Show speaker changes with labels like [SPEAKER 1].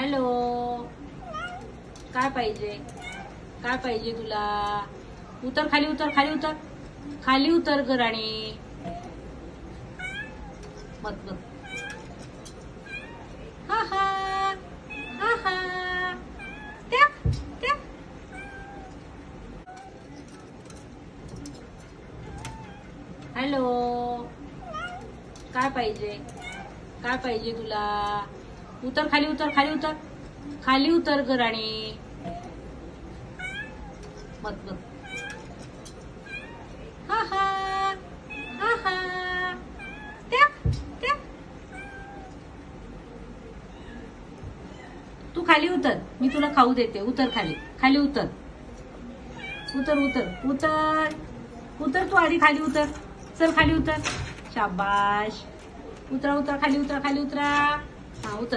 [SPEAKER 1] Hello, काय पाहिजे? काय पाहिजे तुला? उतर खाली, उतर खाली, उतर खाली, उतर ग राणी. मत मत. हा हा हा हा. त्या त्या. हॅलो, काय पाहिजे? काय पाहिजे तुला? उतर खाली, उतर खाली, उतर खाली, उतर ग राणी. मत मत. हा हा हा हा. त्या त्या. तू खाली उतर, मी तुला खाऊ देते. उतर खाली, खाली उतर. उतर उतर उतर उतर, तू आधी खाली उतर. चल खाली उतर. शाबाश. उतरा उतरा खाली, उतरा खाली, उतरा. हा उतर.